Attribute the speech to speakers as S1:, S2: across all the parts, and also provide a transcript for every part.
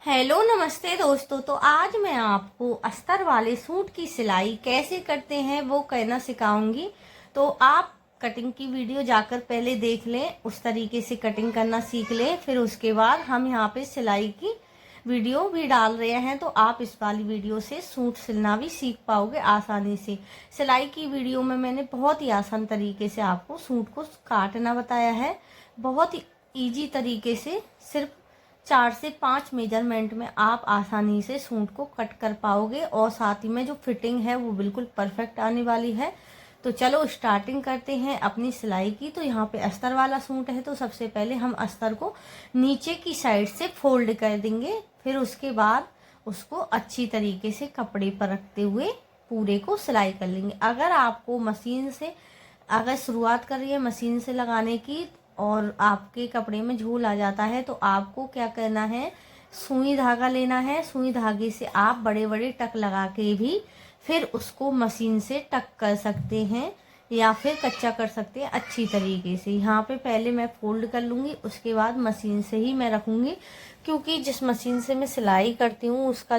S1: Hello नमस्ते दोस्तों। तो आज मैं आपको अस्तर वाले सूट की सिलाई कैसे करते हैं वो कहना सिखाऊंगी। तो आप कटिंग की वीडियो जाकर पहले देख लें, उस तरीके से कटिंग करना सीख लें। फिर उसके बाद हम यहाँ पे सिलाई की वीडियो भी डाल रहे हैं, तो आप इस वाली वीडियो से सूट सिलना भी सीख पाओगे आसानी से। सिलाई की वीडियो में मैंने बहुत ही आसान तरीके से आपको सूट को काटना बताया है, बहुत ही ईजी तरीके से। सिर्फ 4 से 5 मेजरमेंट में आप आसानी से सूट को कट कर पाओगे और साथ ही में जो फिटिंग है वो बिल्कुल परफेक्ट आने वाली है। तो चलो स्टार्टिंग करते हैं अपनी सिलाई की। तो यहाँ पे अस्तर वाला सूट है, तो सबसे पहले हम अस्तर को नीचे की साइड से फोल्ड कर देंगे। फिर उसके बाद उसको अच्छी तरीके से कपड़े पर रखते हुए पूरे को सिलाई कर लेंगे। अगर आपको मशीन से अगर शुरुआत कर रही है मशीन से लगाने की और आपके कपड़े में झूल आ जाता है, तो आपको क्या करना है, सुई धागा लेना है। सुई धागे से आप बड़े बड़े टक लगा के भी फिर उसको मशीन से टक कर सकते हैं या फिर कच्चा कर सकते हैं अच्छी तरीके से। यहाँ पे पहले मैं फोल्ड कर लूँगी, उसके बाद मशीन से ही मैं रखूँगी, क्योंकि जिस मशीन से मैं सिलाई करती हूँ इसका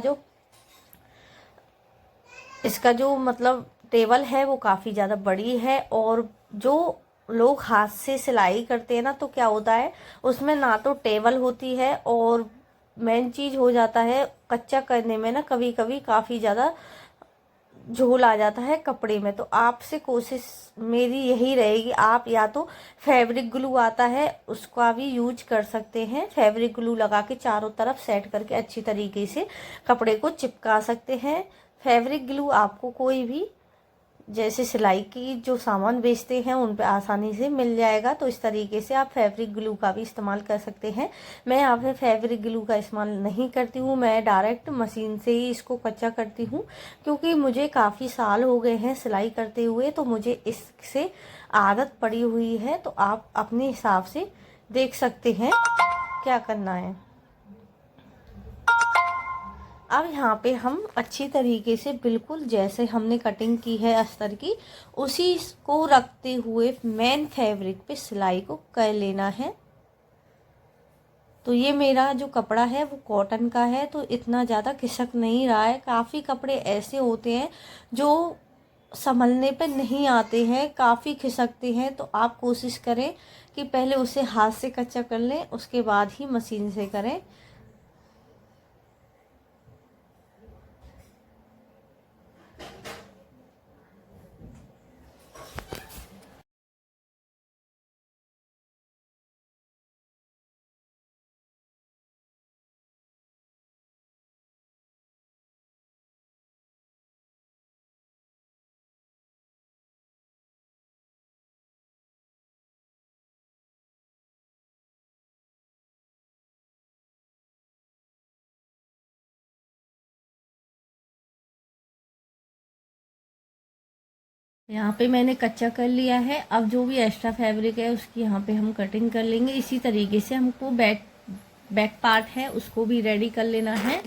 S1: जो मतलब टेबल है वो काफ़ी ज़्यादा बड़ी है। और जो लोग हाथ से सिलाई करते हैं ना, तो क्या होता है उसमें ना तो टेबल होती है, और मेन चीज़ हो जाता है कच्चा करने में ना कभी कभी काफ़ी ज़्यादा झोल आ जाता है कपड़े में। तो आपसे कोशिश मेरी यही रहेगी, आप या तो फैब्रिक ग्लू आता है उसका भी यूज कर सकते हैं। फैब्रिक ग्लू लगा के चारों तरफ सेट करके अच्छी तरीके से कपड़े को चिपका सकते हैं। फैब्रिक ग्लू आपको कोई भी जैसे सिलाई की जो सामान बेचते हैं उन पे आसानी से मिल जाएगा, तो इस तरीके से आप फैब्रिक ग्लू का भी इस्तेमाल कर सकते हैं। मैं यहाँ पे फैब्रिक ग्लू का इस्तेमाल नहीं करती हूँ, मैं डायरेक्ट मशीन से ही इसको कच्चा करती हूँ, क्योंकि मुझे काफ़ी साल हो गए हैं सिलाई करते हुए, तो मुझे इससे आदत पड़ी हुई है। तो आप अपने हिसाब से देख सकते हैं क्या करना है। अब यहाँ पे हम अच्छी तरीके से बिल्कुल जैसे हमने कटिंग की है अस्तर की, उसी को रखते हुए मेन फैब्रिक पे सिलाई को कर लेना है। तो ये मेरा जो कपड़ा है वो कॉटन का है, तो इतना ज़्यादा खिसक नहीं रहा है। काफ़ी कपड़े ऐसे होते हैं जो संभलने पे नहीं आते हैं, काफ़ी खिसकते हैं। तो आप कोशिश करें कि पहले उसे हाथ से कच्चा कर लें, उसके बाद ही मशीन से करें। यहाँ पे मैंने कच्चा कर लिया है। अब जो भी एक्स्ट्रा फैब्रिक है उसकी यहाँ पे हम कटिंग कर लेंगे। इसी तरीके से हमको बैक पार्ट है उसको भी रेडी कर लेना है।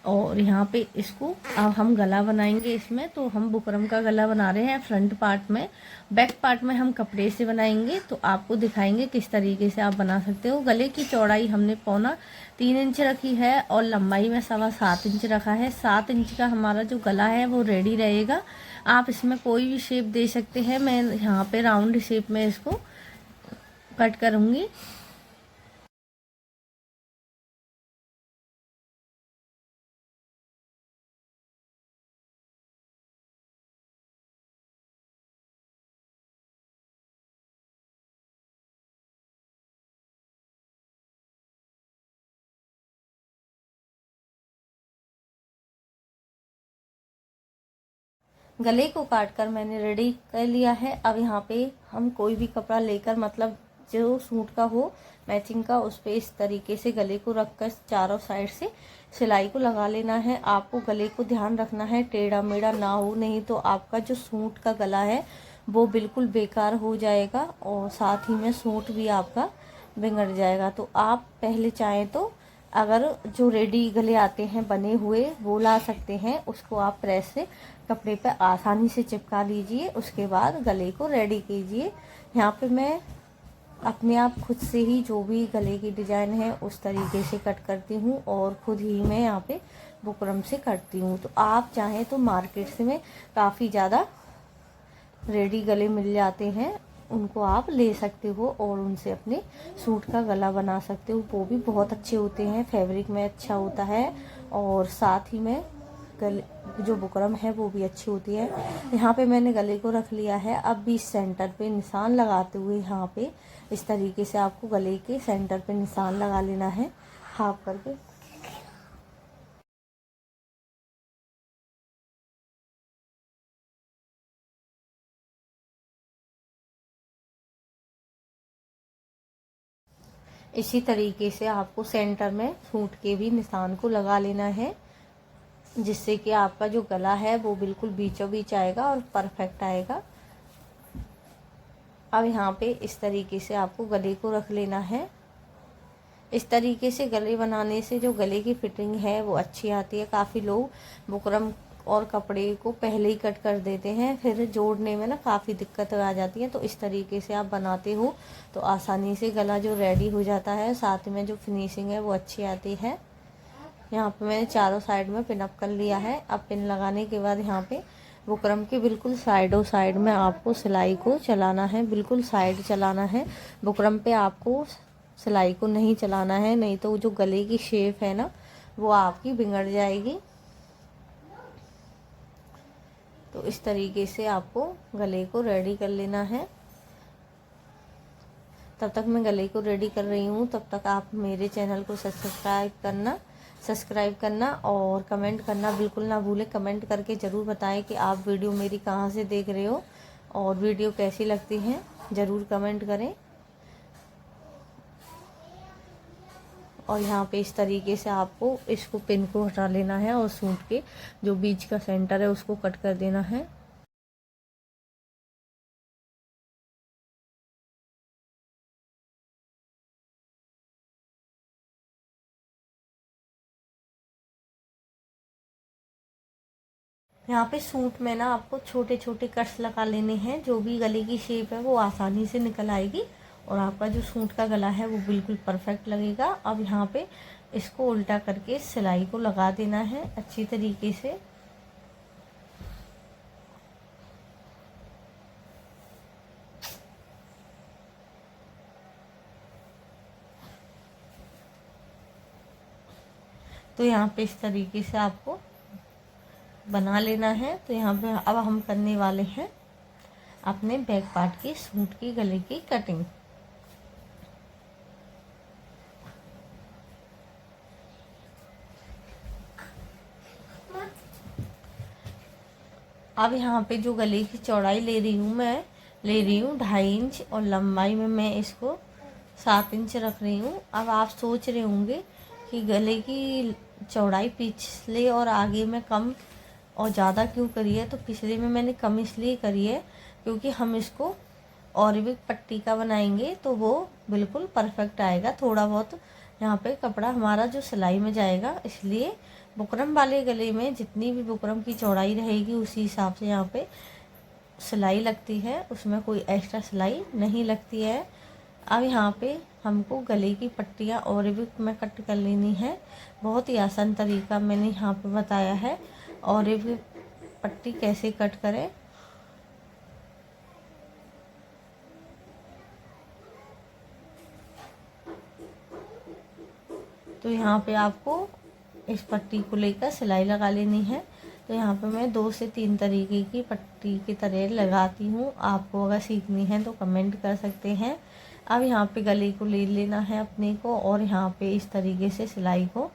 S1: और यहाँ पे इसको अब हम गला बनाएंगे इसमें। तो हम बुकरम का गला बना रहे हैं फ्रंट पार्ट में। बैक पार्ट में हम कपड़े से बनाएंगे, तो आपको दिखाएंगे किस तरीके से आप बना सकते हो। गले की चौड़ाई हमने 3.25 इंच रखी है और लंबाई में 7.25 इंच रखा है। 7 इंच का हमारा जो गला है वो रेडी रहेगा। आप इसमें कोई भी शेप दे सकते हैं। मैं यहाँ पे राउंड शेप में इसको कट करूँगी। गले को काट कर मैंने रेडी कर लिया है। अब यहाँ पे हम कोई भी कपड़ा लेकर, मतलब जो सूट का हो मैचिंग का, उस पे इस तरीके से गले को रखकर चारों साइड से सिलाई को लगा लेना है। आपको गले को ध्यान रखना है टेढ़ा मेढ़ा ना हो, नहीं तो आपका जो सूट का गला है वो बिल्कुल बेकार हो जाएगा और साथ ही में सूट भी आपका बिगड़ जाएगा। तो आप पहले चाहें तो अगर जो रेडी गले आते हैं बने हुए वो ला सकते हैं, उसको आप प्रेस से कपड़े पे आसानी से चिपका लीजिए। उसके बाद गले को रेडी कीजिए। यहाँ पे मैं अपने आप खुद से ही जो भी गले की डिज़ाइन है उस तरीके से कट करती हूँ और खुद ही मैं यहाँ पे बुकरम से करती हूँ। तो आप चाहें तो मार्केट से में काफ़ी ज़्यादा रेडी गले मिल जाते हैं, उनको आप ले सकते हो और उनसे अपने सूट का गला बना सकते हो। वो भी बहुत अच्छे होते हैं, फैब्रिक में अच्छा होता है और साथ ही में गले जो बुकरम है वो भी अच्छी होती है। यहाँ पे मैंने गले को रख लिया है। अब भी सेंटर पे निशान लगाते हुए यहाँ पे इस तरीके से आपको गले के सेंटर पे निशान लगा लेना है हाफ करके। इसी तरीके से आपको सेंटर में सूट के भी निशान को लगा लेना है, जिससे कि आपका जो गला है वो बिल्कुल बीचों बीच आएगा और परफेक्ट आएगा। अब यहाँ पे इस तरीके से आपको गले को रख लेना है। इस तरीके से गले बनाने से जो गले की फिटिंग है वो अच्छी आती है। काफ़ी लोग बुकरम और कपड़े को पहले ही कट कर देते हैं, फिर जोड़ने में ना काफ़ी दिक्कत आ जाती है। तो इस तरीके से आप बनाते हो तो आसानी से गला जो रेडी हो जाता है, साथ में जो फिनिशिंग है वो अच्छी आती है। यहाँ पे मैंने चारों साइड में पिन अप कर लिया है। अब पिन लगाने के बाद यहाँ पे बुकरम के बिल्कुल साइडों साइड में आपको सिलाई को चलाना है, बिल्कुल साइड चलाना है। बुकरम पे आपको सिलाई को नहीं चलाना है, नहीं तो जो गले की शेप है ना वो आपकी बिगड़ जाएगी। तो इस तरीके से आपको गले को रेडी कर लेना है। तब तक मैं गले को रेडी कर रही हूँ, तब तक आप मेरे चैनल को सब्सक्राइब करना और कमेंट करना बिल्कुल ना भूलें। कमेंट करके ज़रूर बताएं कि आप वीडियो मेरी कहाँ से देख रहे हो और वीडियो कैसी लगती है, ज़रूर कमेंट करें। और यहाँ पे इस तरीके से आपको इसको पिन को हटा लेना है और सूट के जो बीच का सेंटर है उसको कट कर देना है। यहाँ पे सूट में ना आपको छोटे छोटे कट्स लगा लेने हैं, जो भी गले की शेप है वो आसानी से निकल आएगी और आपका जो सूट का गला है वो बिल्कुल परफेक्ट लगेगा। अब यहाँ पे इसको उल्टा करके सिलाई को लगा देना है अच्छी तरीके से। तो यहाँ पे इस तरीके से आपको बना लेना है। तो यहाँ पे अब हम करने वाले हैं अपने बैक पार्ट की सूट की गले की कटिंग। अब यहाँ पे जो गले की चौड़ाई ले रही हूँ, मैं ले रही हूँ 2.5 इंच और लंबाई में मैं इसको 7 इंच रख रही हूँ। अब आप सोच रहे होंगे कि गले की चौड़ाई पिछले और आगे में कम और ज़्यादा क्यों करी है। तो पिछले में मैंने कम इसलिए करी है क्योंकि हम इसको और भी पट्टी का बनाएंगे तो वो बिल्कुल परफेक्ट आएगा। थोड़ा बहुत यहाँ पे कपड़ा हमारा जो सिलाई में जाएगा, इसलिए बुकरम वाले गले में जितनी भी बुकरम की चौड़ाई रहेगी उसी हिसाब से यहाँ पे सिलाई लगती है, उसमें कोई एक्स्ट्रा सिलाई नहीं लगती है। अब यहाँ पे हमको गले की पट्टियाँ और भी मैं कट कर लेनी है। बहुत ही आसान तरीका मैंने यहाँ पे बताया है और भी पट्टी कैसे कट करें। तो यहाँ पे आपको इस पट्टी को लेकर सिलाई लगा लेनी है। तो यहाँ पे मैं 2 से 3 तरीके की पट्टी की तरह लगाती हूँ। आपको अगर सीखनी है तो कमेंट कर सकते हैं। अब यहाँ पे गले को ले लेना है अपने को और यहाँ पे इस तरीके से सिलाई को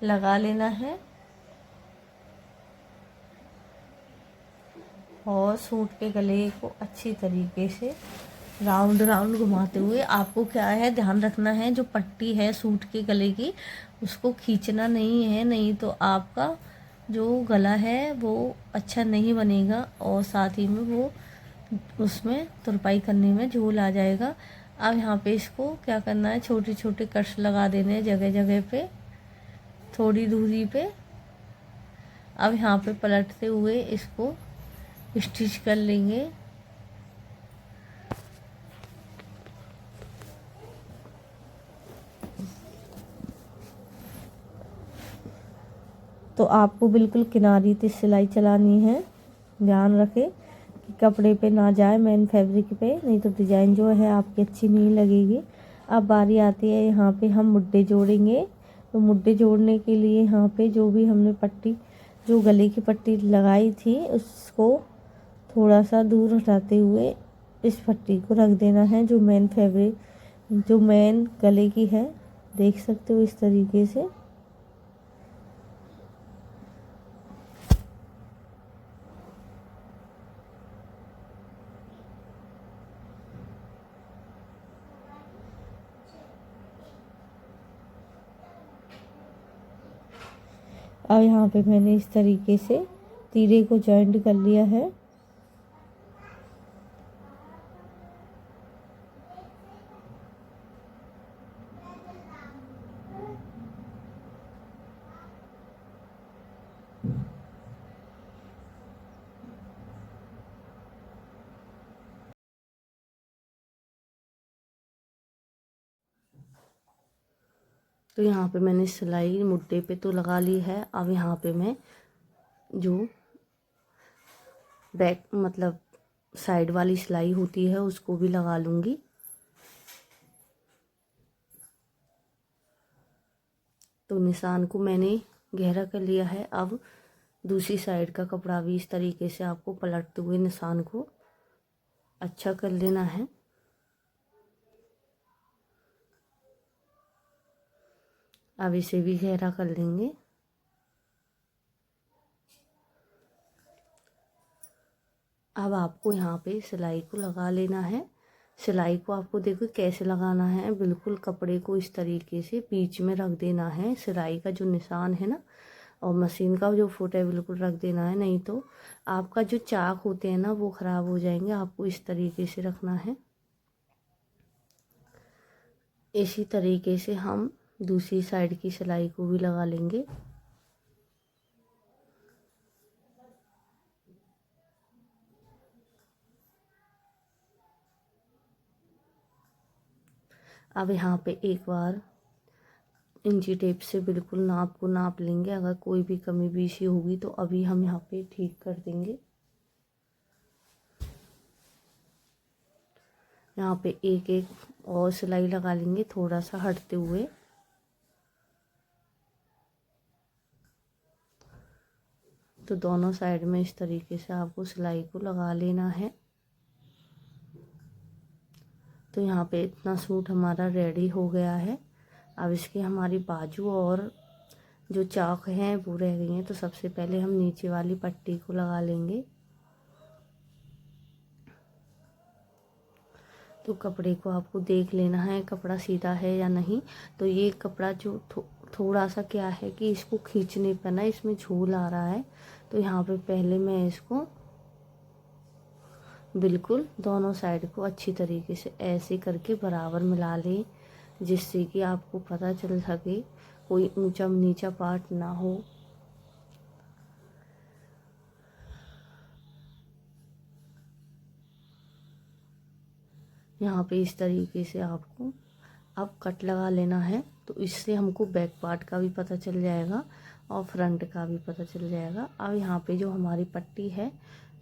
S1: लगा लेना है और सूट के गले को अच्छी तरीके से राउंड राउंड घुमाते हुए आपको क्या है ध्यान रखना है, जो पट्टी है सूट के गले की उसको खींचना नहीं है, नहीं तो आपका जो गला है वो अच्छा नहीं बनेगा और साथ ही में वो उसमें तुरपाई करने में झोल आ जाएगा। अब यहाँ पे इसको क्या करना है, छोटे छोटे कट्स लगा देने हैं जगह जगह पे, थोड़ी दूरी पे। अब यहाँ पे पलटते हुए इसको स्टिच कर लेंगे। तो आपको बिल्कुल किनारी से सिलाई चलानी है। ध्यान रखें कि कपड़े पे ना जाए, मेन फैब्रिक पे, नहीं तो डिज़ाइन जो है आपकी अच्छी नहीं लगेगी। अब बारी आती है यहाँ पे हम मुड्डे जोड़ेंगे। तो मुड्डे जोड़ने के लिए यहाँ पे जो भी हमने पट्टी, जो गले की पट्टी लगाई थी, उसको थोड़ा सा दूर हटाते हुए इस पट्टी को रख देना है, जो मेन फैब्रिक, जो मेन गले की है। देख सकते हो इस तरीके से। अब यहाँ पे मैंने इस तरीके से तीरे को जॉइंट कर लिया है। तो यहाँ पे मैंने सिलाई मुड्डे पे तो लगा ली है। अब यहाँ पे मैं जो बैक मतलब साइड वाली सिलाई होती है उसको भी लगा लूँगी। तो निशान को मैंने गहरा कर लिया है। अब दूसरी साइड का कपड़ा भी इस तरीके से आपको पलटते हुए निशान को अच्छा कर लेना है। अब इसे भी गहरा कर लेंगे। अब आपको यहाँ पे सिलाई को लगा लेना है। सिलाई को आपको देखो कैसे लगाना है, बिल्कुल कपड़े को इस तरीके से बीच में रख देना है। सिलाई का जो निशान है ना, और मशीन का जो फुट है, बिल्कुल रख देना है, नहीं तो आपका जो चाक होते हैं ना वो ख़राब हो जाएंगे। आपको इस तरीके से रखना है। इसी तरीके से हम दूसरी साइड की सिलाई को भी लगा लेंगे। अब यहाँ पे एक बार इंची टेप से बिल्कुल नाप को नाप लेंगे। अगर कोई भी कमी बेशी होगी तो अभी हम यहाँ पे ठीक कर देंगे। यहाँ पे एक एक और सिलाई लगा लेंगे, थोड़ा सा हटते हुए। तो दोनों साइड में इस तरीके से आपको सिलाई को लगा लेना है। तो यहाँ पे इतना सूट हमारा रेडी हो गया है। अब इसके हमारी बाजू और जो चाक हैं वो रह गई हैं। तो सबसे पहले हम नीचे वाली पट्टी को लगा लेंगे। तो कपड़े को आपको देख लेना है कपड़ा सीधा है या नहीं। तो ये कपड़ा जो थोड़ा सा क्या है कि इसको खींचने पर ना इसमें झूल आ रहा है। तो यहाँ पे पहले मैं इसको बिल्कुल दोनों साइड को अच्छी तरीके से ऐसे करके बराबर मिला लें, जिससे कि आपको पता चल सके, कोई ऊंचा नीचा पार्ट ना हो। यहाँ पे इस तरीके से आपको अब कट लगा लेना है। तो इससे हमको बैक पार्ट का भी पता चल जाएगा और फ्रंट का भी पता चल जाएगा। अब यहाँ पे जो हमारी पट्टी है,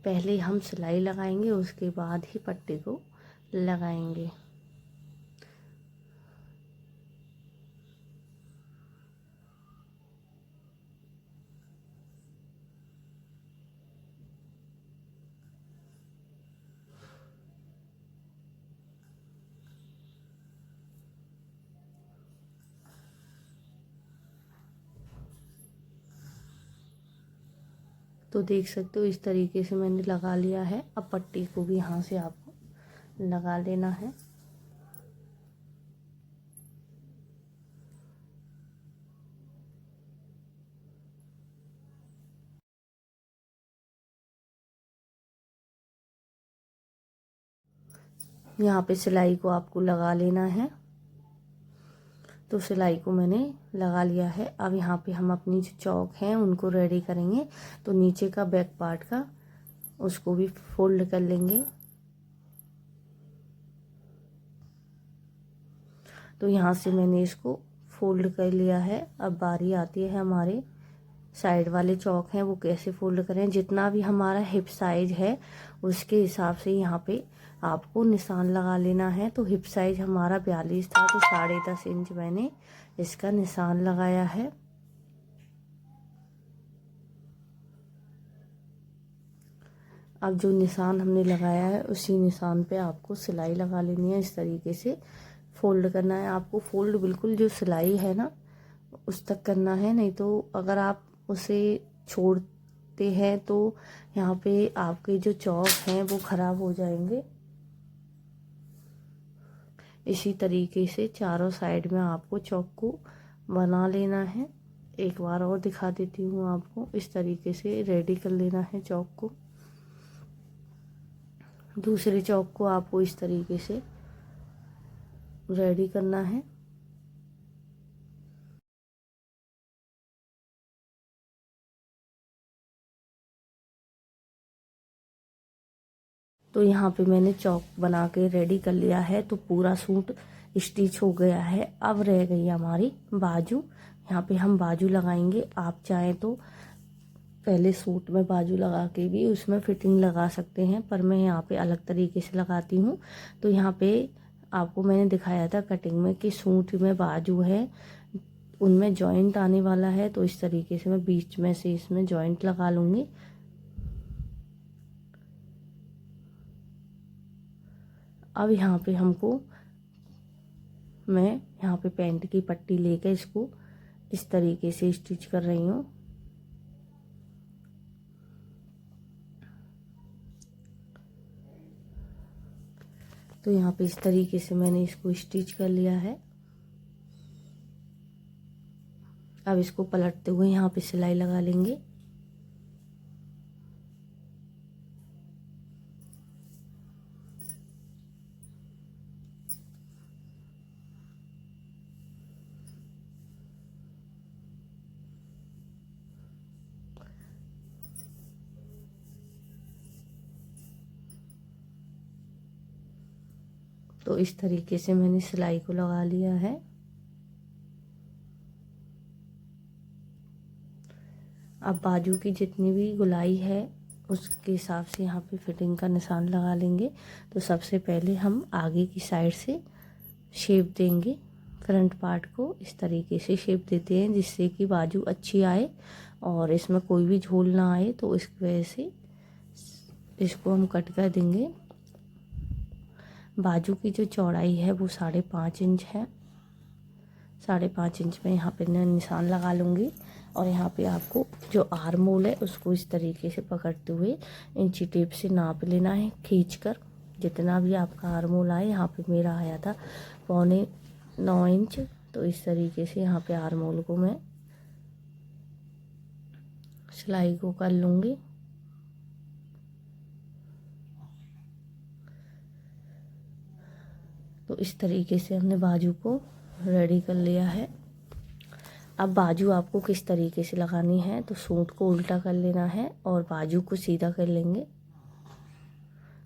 S1: पहले हम सिलाई लगाएंगे, उसके बाद ही पट्टी को लगाएंगे। तो देख सकते हो इस तरीके से मैंने लगा लिया है। अब पट्टी को भी यहाँ से आपको लगा लेना है। यहाँ पे सिलाई को आपको लगा लेना है। तो सिलाई को मैंने लगा लिया है। अब यहाँ पे हम अपनी जो चौक हैं उनको रेडी करेंगे। तो नीचे का बैक पार्ट का उसको भी फोल्ड कर लेंगे। तो यहाँ से मैंने इसको फोल्ड कर लिया है। अब बारी आती है हमारे साइड वाले चौक हैं वो कैसे फोल्ड करें। जितना भी हमारा हिप साइज है उसके हिसाब से यहाँ पे आपको निशान लगा लेना है। तो हिप साइज हमारा 42 था, तो 10.5 इंच मैंने इसका निशान लगाया है। अब जो निशान हमने लगाया है उसी निशान पे आपको सिलाई लगा लेनी है। इस तरीके से फोल्ड करना है आपको। फोल्ड बिल्कुल जो सिलाई है ना उस तक करना है, नहीं तो अगर आप उसे छोड़ते हैं तो यहाँ पे आपके जो चौक हैं वो ख़राब हो जाएंगे। इसी तरीके से चारों साइड में आपको चौक को बना लेना है। एक बार और दिखा देती हूँ आपको। इस तरीके से रेडी कर लेना है चौक को। दूसरे चौक को आपको इस तरीके से रेडी करना है। तो यहाँ पे मैंने चौक बना के रेडी कर लिया है। तो पूरा सूट स्टिच हो गया है। अब रह गई हमारी बाजू। यहाँ पे हम बाजू लगाएंगे। आप चाहें तो पहले सूट में बाजू लगा के भी उसमें फिटिंग लगा सकते हैं, पर मैं यहाँ पे अलग तरीके से लगाती हूँ। तो यहाँ पे आपको मैंने दिखाया था कटिंग में कि सूट में बाजू है उनमें जॉइंट आने वाला है, तो इस तरीके से मैं बीच में से इसमें जॉइंट लगा लूँगी। अब यहाँ पे मैं यहाँ पे पैंट की पट्टी लेकर इसको इस तरीके से स्टिच कर रही हूँ। तो यहाँ पे इस तरीके से मैंने इसको स्टिच कर लिया है। अब इसको पलटते हुए यहाँ पे सिलाई लगा लेंगे। तो इस तरीके से मैंने सिलाई को लगा लिया है। अब बाजू की जितनी भी गुलाई है उसके हिसाब से यहाँ पे फिटिंग का निशान लगा लेंगे। तो सबसे पहले हम आगे की साइड से शेप देंगे। फ्रंट पार्ट को इस तरीके से शेप देते हैं जिससे कि बाजू अच्छी आए और इसमें कोई भी झोल ना आए। तो इस वजह से इसको हम कट कर देंगे। बाजू की जो चौड़ाई है वो 5.5 इंच है। 5.5 इंच में यहाँ पे मैं निशान लगा लूँगी। और यहाँ पे आपको जो आर्म होल है उसको इस तरीके से पकड़ते हुए इंची टेप से नाप लेना है खींचकर। जितना भी आपका आर्म होल आए, यहाँ पे मेरा आया था 9.25 इंच। तो इस तरीके से यहाँ पे आर्म होल को मैं सिलाई को कर लूँगी। तो इस तरीके से हमने बाजू को रेडी कर लिया है। अब बाजू आपको किस तरीके से लगानी है, तो सूट को उल्टा कर लेना है और बाजू को सीधा कर लेंगे।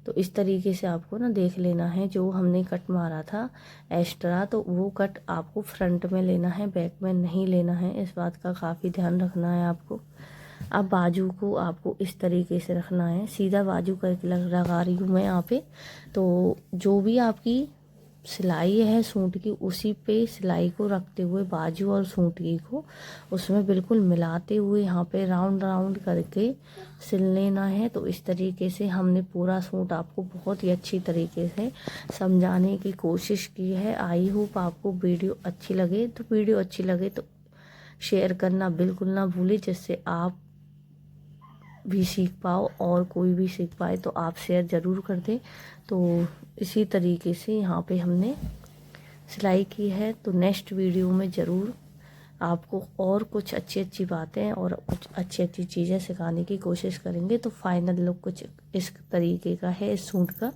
S1: तो इस तरीके से आपको ना देख लेना है। जो हमने कट मारा था एक्स्ट्रा, तो वो कट आपको फ्रंट में लेना है, बैक में नहीं लेना है। इस बात का काफ़ी ध्यान रखना है आपको। अब बाजू को आपको इस तरीके से रखना है। सीधा बाजू करके लगा रही हूँ मैं यहाँ पे। तो जो भी आपकी सिलाई है सूट की उसी पे सिलाई को रखते हुए बाजू और सूट की को उसमें बिल्कुल मिलाते हुए यहाँ पे राउंड राउंड करके सिल लेना है। तो इस तरीके से हमने पूरा सूट आपको बहुत ही अच्छी तरीके से समझाने की कोशिश की है। आई होप आपको वीडियो अच्छी लगे। तो वीडियो अच्छी लगे तो शेयर करना बिल्कुल ना भूलें, जिससे आप भी सीख पाओ और कोई भी सीख पाए। तो आप शेयर ज़रूर कर दें। तो इसी तरीके से यहाँ पे हमने सिलाई की है। तो नेक्स्ट वीडियो में ज़रूर आपको और कुछ अच्छी बातें और कुछ अच्छी चीज़ें सिखाने की कोशिश करेंगे। तो फाइनल लुक कुछ इस तरीके का है इस सूट का।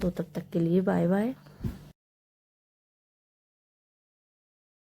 S1: तो तब तक के लिए बाय बाय।